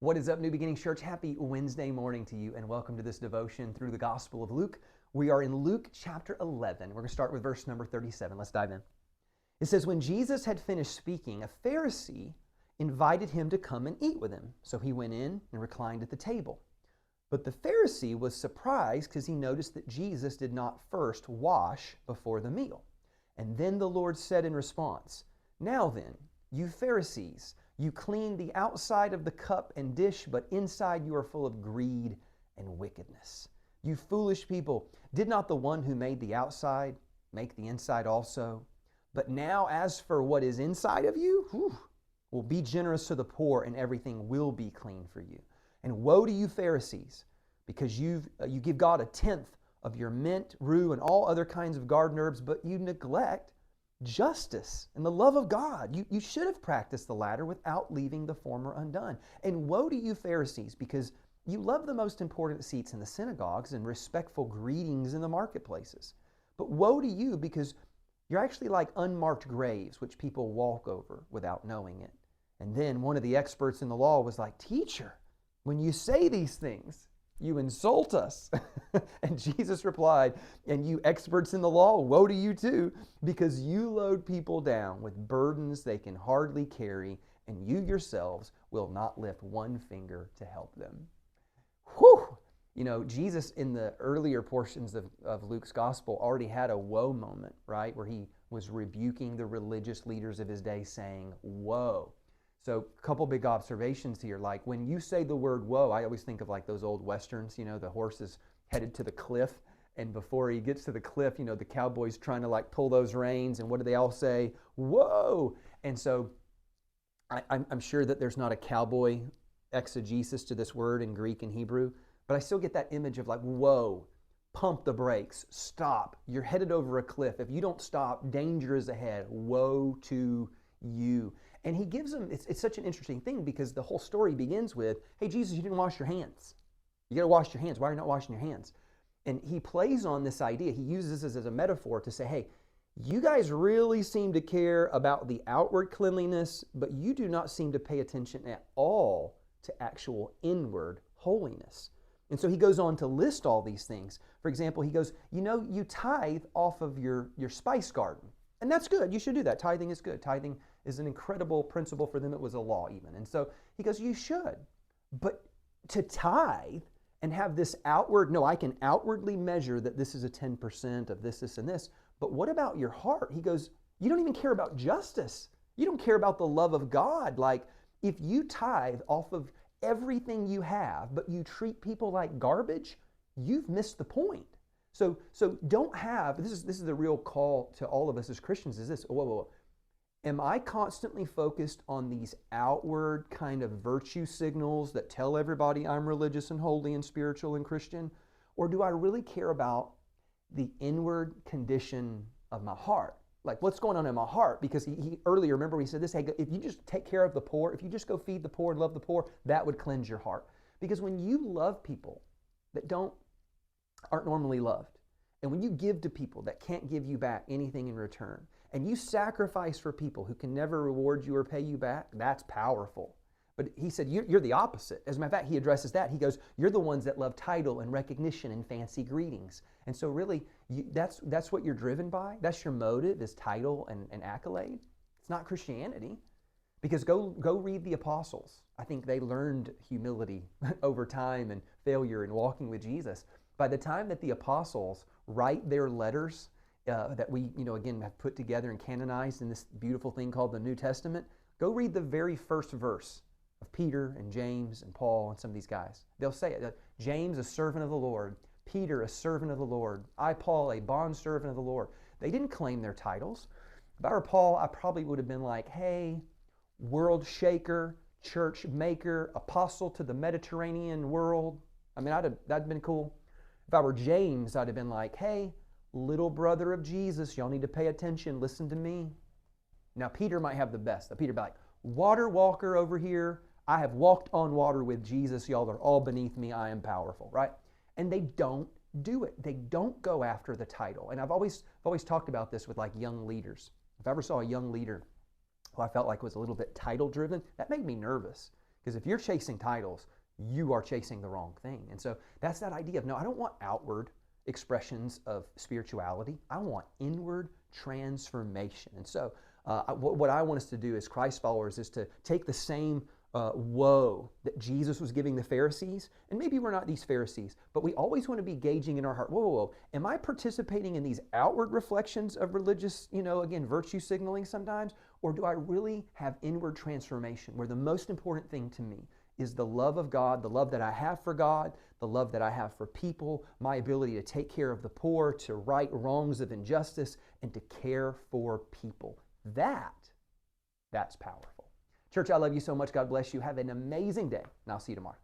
What is up, New Beginnings Church? Happy Wednesday morning to you, and welcome to this devotion through the Gospel of Luke. We are in Luke chapter 11. We're going to start with verse number 37. Let's dive in. It says, when Jesus had finished speaking, a Pharisee invited him to come and eat with him. So he went in and reclined at the table. But the Pharisee was surprised because he noticed that Jesus did not first wash before the meal. And then the Lord said in response, "Now then, you Pharisees, you clean the outside of the cup and dish, but inside you are full of greed and wickedness. You foolish people, did not the one who made the outside make the inside also? But now as for what is inside of you, well, be generous to the poor and everything will be clean for you. And woe to you Pharisees, because you give God a tenth of your mint, rue, and all other kinds of garden herbs, but you neglect justice and the love of God. You should have practiced the latter without leaving the former undone. And woe to you Pharisees, because you love the most important seats in the synagogues and respectful greetings in the marketplaces. But woe to you, because you're actually like unmarked graves, which people walk over without knowing it. And then one of the experts in the law was like, "Teacher, when you say these things, you insult us." And Jesus replied, "And you experts in the law, woe to you too, because you load people down with burdens they can hardly carry, and you yourselves will not lift one finger to help them." Whew! You know, Jesus in the earlier portions of Luke's gospel already had a woe moment, right? Where he was rebuking the religious leaders of his day saying, "Woe." So a couple big observations here. Like when you say the word woe, I always think of like those old Westerns, you know, the horse is headed to the cliff. And before he gets to the cliff, you know, the cowboy's trying to like pull those reins. And what do they all say? Whoa. And so I'm sure that there's not a cowboy exegesis to this word in Greek and Hebrew, but I still get that image of like, whoa, pump the brakes, stop. You're headed over a cliff. If you don't stop, danger is ahead. Woe to you. And he gives them, it's such an interesting thing because the whole story begins with, "Hey, Jesus, you didn't wash your hands. You got to wash your hands. Why are you not washing your hands?" And he plays on this idea. He uses this as a metaphor to say, hey, you guys really seem to care about the outward cleanliness, but you do not seem to pay attention at all to actual inward holiness. And so he goes on to list all these things. For example, he goes, you tithe off of your spice garden. And that's good. You should do that. Tithing is good. Tithing is an incredible principle for them. It was a law even. And so he goes, you should. But to tithe and have this outward, no, I can outwardly measure that this is a 10% of this, this, and this. But what about your heart? He goes, you don't even care about justice. You don't care about the love of God. Like if you tithe off of everything you have, but you treat people like garbage, you've missed the point. So don't have, this is the real call to all of us as Christians, is this, whoa. Am I constantly focused on these outward kind of virtue signals that tell everybody I'm religious and holy and spiritual and Christian? Or do I really care about the inward condition of my heart? Like what's going on in my heart? Because he earlier, remember he said this, hey, if you just take care of the poor, if you just go feed the poor and love the poor, that would cleanse your heart. Because when you love people that aren't normally loved, and when you give to people that can't give you back anything in return, and you sacrifice for people who can never reward you or pay you back, that's powerful. But he said, you're the opposite. As a matter of fact, he addresses that. He goes, you're the ones that love title and recognition and fancy greetings. And so really, that's what you're driven by. That's your motive, is title and accolade. It's not Christianity. Because go read the apostles. I think they learned humility over time and failure in walking with Jesus. By the time that the apostles write their letters that we, again, have put together and canonized in this beautiful thing called the New Testament, go read the very first verse of Peter and James and Paul and some of these guys. They'll say it. James, a servant of the Lord. Peter, a servant of the Lord. I, Paul, a bondservant of the Lord. They didn't claim their titles. If I were Paul, I probably would have been like, hey, world shaker, church maker, apostle to the Mediterranean world. I mean, that'd been cool. If I were James, I'd have been like, hey, little brother of Jesus, y'all need to pay attention, listen to me. Now, Peter might have the best. Peter would be like, water walker over here, I have walked on water with Jesus, y'all are all beneath me, I am powerful, right? And they don't do it. They don't go after the title. And I've always talked about this with like young leaders. If I ever saw a young leader who I felt like was a little bit title driven, that made me nervous. Because if you're chasing titles, you are chasing the wrong thing. And so that's that idea of, no, I don't want outward expressions of spirituality. I want inward transformation. And so what I want us to do as Christ followers is to take the same woe that Jesus was giving the Pharisees, and maybe we're not these Pharisees, but we always want to be gauging in our heart, whoa, am I participating in these outward reflections of religious, again, virtue signaling sometimes, or do I really have inward transformation where the most important thing to me is the love of God, the love that I have for God, the love that I have for people, my ability to take care of the poor, to right wrongs of injustice, and to care for people. That's powerful. Church, I love you so much. God bless you. Have an amazing day, and I'll see you tomorrow.